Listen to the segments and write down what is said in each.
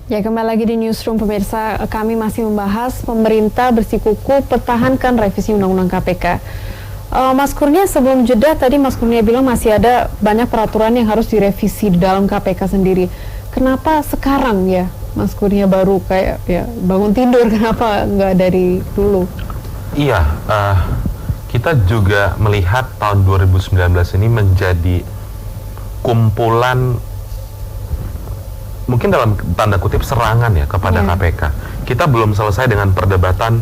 Ya, kembali lagi di Newsroom pemirsa, kami masih membahas pemerintah bersikukuh pertahankan revisi Undang-Undang KPK. Mas Kurnia, sebelum jeda tadi Mas Kurnia bilang masih ada banyak peraturan yang harus direvisi di dalam KPK sendiri. Kenapa sekarang ya Mas Kurnia baru kayak ya bangun tidur, kenapa nggak dari dulu? Iya, kita juga melihat tahun 2019 ini menjadi kumpulan mungkin dalam tanda kutip serangan ya kepada KPK. Kita belum selesai dengan perdebatan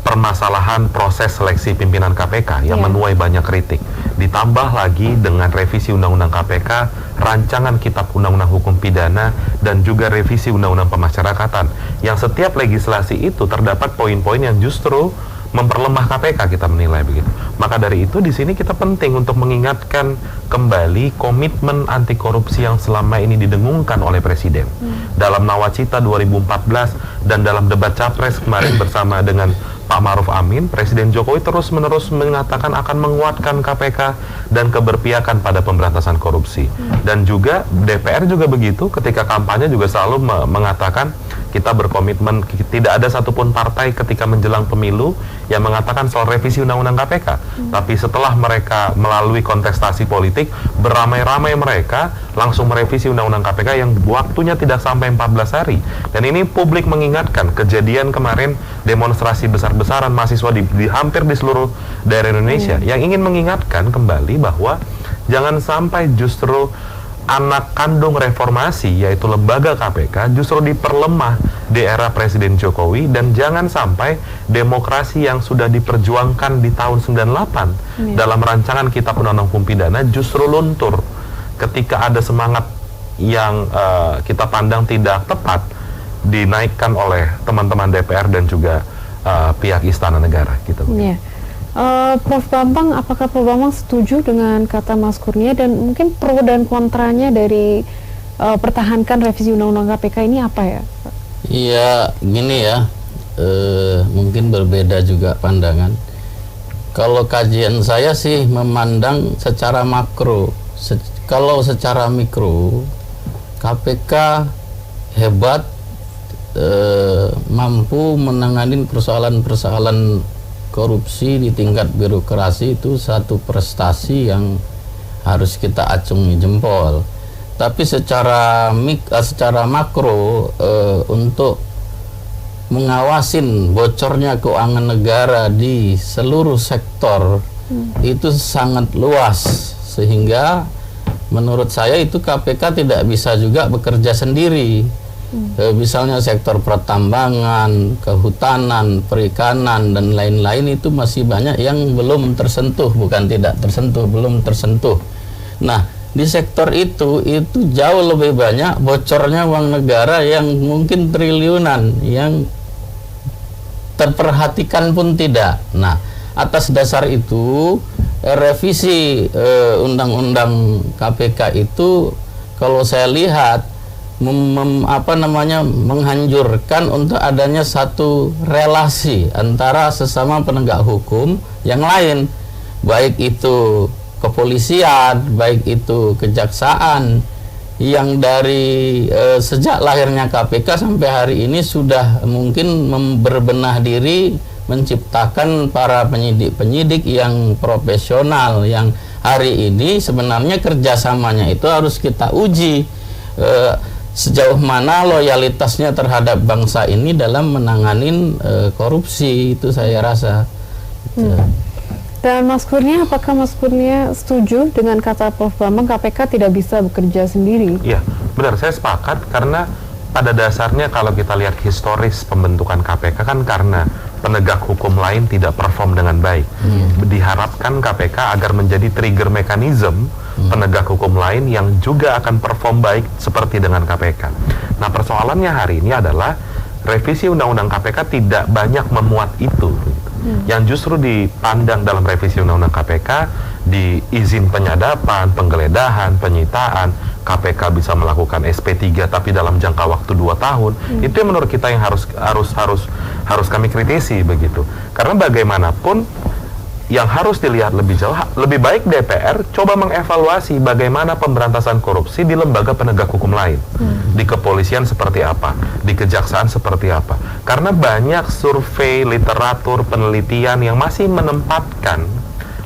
permasalahan proses seleksi pimpinan KPK yang menuai banyak kritik. Ditambah lagi dengan revisi Undang-Undang KPK, rancangan Kitab Undang-Undang Hukum Pidana, dan juga revisi Undang-Undang Pemasyarakatan. Yang setiap legislasi itu terdapat poin-poin yang justru memperlemah KPK, kita menilai begitu. Maka dari itu di sini kita penting untuk mengingatkan kembali komitmen anti korupsi yang selama ini didengungkan oleh Presiden. Dalam Nawacita 2014 dan dalam debat Capres kemarin bersama dengan Pak Maruf Amin, Presiden Jokowi terus-menerus mengatakan akan menguatkan KPK dan keberpihakan pada pemberantasan korupsi. Dan juga DPR juga begitu, ketika kampanye juga selalu mengatakan kita berkomitmen, tidak ada satupun partai ketika menjelang pemilu yang mengatakan soal revisi Undang-Undang KPK. Tapi setelah mereka melalui kontestasi politik, beramai-ramai mereka langsung merevisi Undang-Undang KPK yang waktunya tidak sampai 14 hari. Dan ini publik mengingatkan kejadian kemarin demonstrasi besar-besaran mahasiswa di hampir di seluruh daerah Indonesia yang ingin mengingatkan kembali bahwa jangan sampai justru anak kandung reformasi yaitu lembaga KPK justru diperlemah di era Presiden Jokowi, dan jangan sampai demokrasi yang sudah diperjuangkan di tahun 98 dalam rancangan Kitab Undang-Undang Hukum Pidana justru luntur ketika ada semangat yang kita pandang tidak tepat dinaikkan oleh teman-teman DPR dan juga pihak Istana Negara gitu. Prof. Bambang, apakah Prof. Bambang setuju dengan kata Mas Kurnia, dan mungkin pro dan kontranya dari pertahankan revisi Undang-Undang KPK ini apa ya? Iya, gini ya, mungkin berbeda juga pandangan. Kalau kajian saya sih memandang secara makro. Kalau secara mikro, KPK hebat, mampu menangani persoalan-persoalan korupsi di tingkat birokrasi, itu satu prestasi yang harus kita acungi jempol. Tapi secara makro, untuk mengawasin bocornya keuangan negara di seluruh sektor itu sangat luas, sehingga menurut saya itu KPK tidak bisa juga bekerja sendiri. Misalnya sektor pertambangan, kehutanan, perikanan, dan lain-lain itu masih banyak yang belum tersentuh, bukan tidak tersentuh, belum tersentuh. Nah, di sektor itu jauh lebih banyak bocornya uang negara yang mungkin triliunan, yang terperhatikan pun tidak. Nah, atas dasar itu revisi Undang-Undang KPK itu kalau saya lihat menghancurkan untuk adanya satu relasi antara sesama penegak hukum yang lain, baik itu kepolisian, baik itu kejaksaan, yang dari sejak lahirnya KPK sampai hari ini sudah mungkin berbenah diri menciptakan para penyidik-penyidik yang profesional, yang hari ini sebenarnya kerjasamanya itu harus kita uji sejauh mana loyalitasnya terhadap bangsa ini dalam menanganin korupsi, itu saya rasa. Dan Mas Kurnia, apakah Mas Kurnia setuju dengan kata Prof. Bambang KPK tidak bisa bekerja sendiri? Iya, benar, saya sepakat, karena pada dasarnya kalau kita lihat historis pembentukan KPK kan karena penegak hukum lain tidak perform dengan baik. Diharapkan KPK agar menjadi trigger mechanism penegak hukum lain yang juga akan perform baik seperti dengan KPK. Nah, persoalannya hari ini adalah revisi Undang-Undang KPK tidak banyak memuat itu. Yang justru dipandang dalam revisi Undang-Undang KPK, di izin penyadapan, penggeledahan, penyitaan, KPK bisa melakukan SP3 tapi dalam jangka waktu 2 tahun. Itu yang menurut kita yang harus kami kritisi begitu. Karena bagaimanapun yang harus dilihat lebih jauh, lebih baik DPR coba mengevaluasi bagaimana pemberantasan korupsi di lembaga penegak hukum lain. Di kepolisian seperti apa, di kejaksaan seperti apa. Karena banyak survei, literatur, penelitian yang masih menempatkan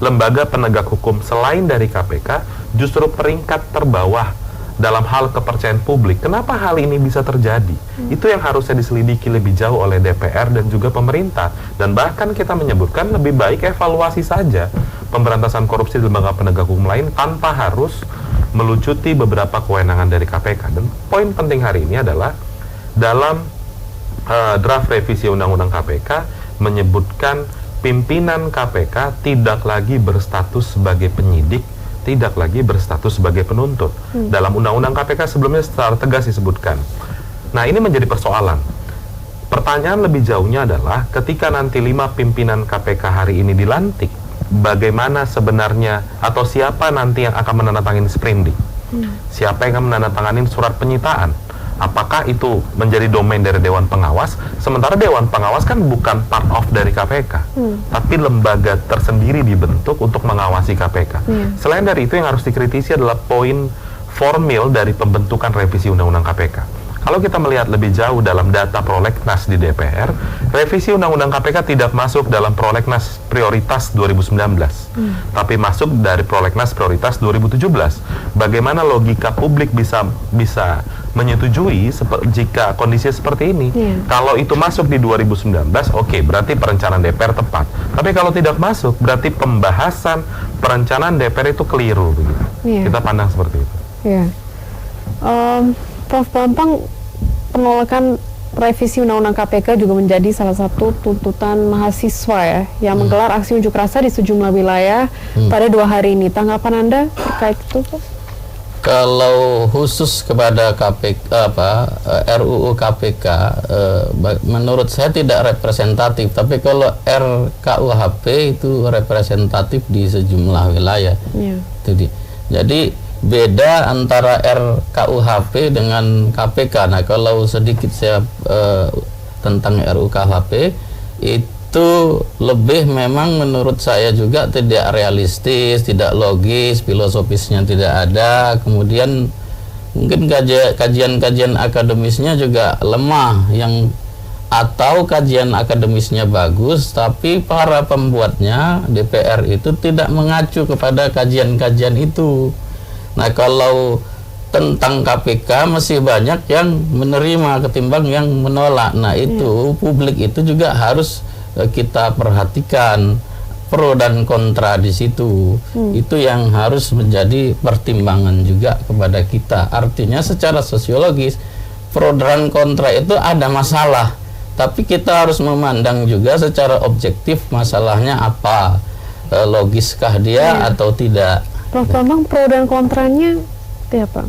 lembaga penegak hukum selain dari KPK justru peringkat terbawah dalam hal kepercayaan publik. Kenapa hal ini bisa terjadi? Itu yang harusnya diselidiki lebih jauh oleh DPR dan juga pemerintah. Dan bahkan kita menyebutkan lebih baik evaluasi saja pemberantasan korupsi di lembaga penegak hukum lain tanpa harus melucuti beberapa kewenangan dari KPK. Dan poin penting hari ini adalah dalam draft revisi Undang-Undang KPK menyebutkan pimpinan KPK tidak lagi berstatus sebagai penyidik, tidak lagi berstatus sebagai penuntut. Dalam Undang-Undang KPK sebelumnya secara tegas disebutkan. Nah, ini menjadi persoalan. Pertanyaan lebih jauhnya adalah ketika nanti 5 pimpinan KPK hari ini dilantik, bagaimana sebenarnya atau siapa nanti yang akan menandatangani sprindik? Siapa yang akan menandatangani surat penyitaan? Apakah itu menjadi domain dari Dewan Pengawas? Sementara Dewan Pengawas kan bukan part of dari KPK, tapi lembaga tersendiri dibentuk untuk mengawasi KPK. Selain dari itu, yang harus dikritisi adalah poin formil dari pembentukan revisi Undang-Undang KPK. Kalau kita melihat lebih jauh dalam data prolegnas di DPR, revisi Undang-Undang KPK tidak masuk dalam prolegnas prioritas 2019, tapi masuk dari prolegnas prioritas 2017. Bagaimana logika publik bisa menyetujui jika kondisi seperti ini? Kalau itu masuk di 2019, oke, berarti perencanaan DPR tepat. Tapi kalau tidak masuk, berarti pembahasan perencanaan DPR itu keliru. Begitu. Kita pandang seperti itu. Prof. Bambang, penolakan revisi Undang-Undang KPK juga menjadi salah satu tuntutan mahasiswa ya, yang menggelar aksi unjuk rasa di sejumlah wilayah pada 2 hari ini. Tanggapan Anda terkait itu, Prof? Kalau khusus kepada RUU KPK, menurut saya tidak representatif. Tapi kalau RKUHP itu representatif di sejumlah wilayah. Jadi beda antara RKUHP dengan KPK. Nah, kalau sedikit saya tentang RUKHP, itu lebih memang menurut saya juga tidak realistis, tidak logis, filosofisnya tidak ada. Kemudian mungkin kajian-kajian akademisnya juga lemah, atau kajian akademisnya bagus, tapi para pembuatnya DPR itu tidak mengacu kepada kajian-kajian itu. Nah, kalau tentang KPK masih banyak yang menerima ketimbang yang menolak. Nah, itu publik itu juga harus kita perhatikan pro dan kontra di situ. Itu yang harus menjadi pertimbangan juga kepada kita. Artinya secara sosiologis pro dan kontra itu ada masalah, tapi kita harus memandang juga secara objektif masalahnya apa, logiskah dia atau tidak. Prof. Bambang, pro dan kontranya itu apa?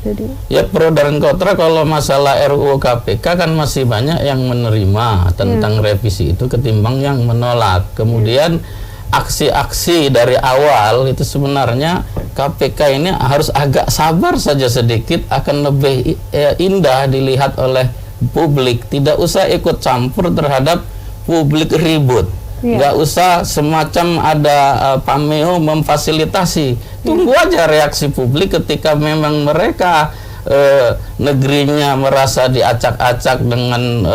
Jadi ya, pro dan kontra kalau masalah RUU KPK kan masih banyak yang menerima tentang revisi itu ketimbang yang menolak. Kemudian aksi-aksi dari awal itu sebenarnya KPK ini harus agak sabar saja sedikit, akan lebih indah dilihat oleh publik. Tidak usah ikut campur terhadap publik ribut. Nggak usah semacam ada pameo memfasilitasi. Tunggu aja reaksi publik ketika memang mereka negerinya merasa diacak-acak dengan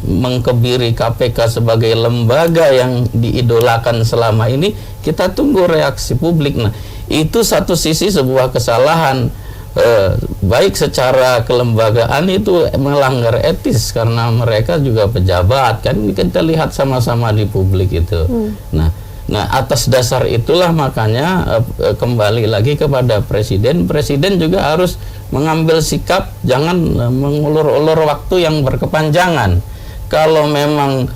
mengkebiri KPK sebagai lembaga yang diidolakan selama ini. Kita tunggu reaksi publik. Nah, itu satu sisi sebuah kesalahan. Baik secara kelembagaan itu melanggar etis karena mereka juga pejabat, kan kita lihat sama-sama di publik itu. Nah, atas dasar itulah makanya kembali lagi kepada presiden juga harus mengambil sikap, jangan mengulur-ulur waktu yang berkepanjangan. Kalau memang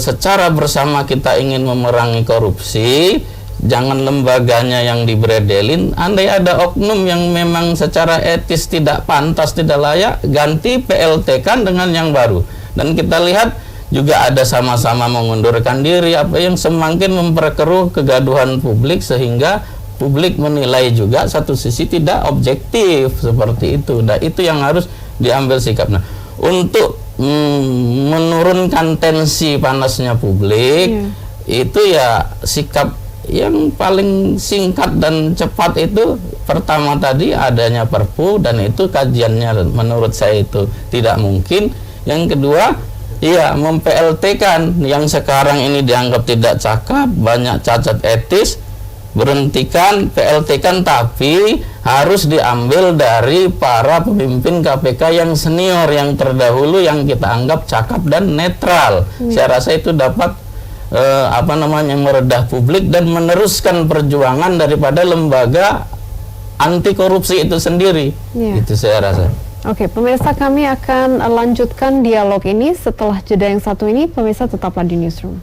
secara bersama kita ingin memerangi korupsi, jangan lembaganya yang dibredelin. Andai ada oknum yang memang secara etis tidak pantas, tidak layak, ganti PLT kan dengan yang baru. Dan kita lihat juga ada sama-sama mengundurkan diri, apa yang semakin memperkeruh kegaduhan publik sehingga publik menilai juga satu sisi tidak objektif seperti itu. Nah, itu yang harus diambil sikap. Nah, untuk menurunkan tensi panasnya publik, itu ya sikap yang paling singkat dan cepat itu pertama tadi adanya Perpu, dan itu kajiannya menurut saya itu tidak mungkin. Yang kedua, iya, mem-PLT-kan yang sekarang ini dianggap tidak cakap, banyak cacat etis, berhentikan, PLT-kan, tapi harus diambil dari para pemimpin KPK yang senior, yang terdahulu, yang kita anggap cakap dan netral. Saya rasa itu dapat meredah publik dan meneruskan perjuangan daripada lembaga anti korupsi itu sendiri. Itu saya rasa. Oke, pemirsa, kami akan lanjutkan dialog ini setelah jeda yang satu ini. Pemirsa tetaplah di Newsroom.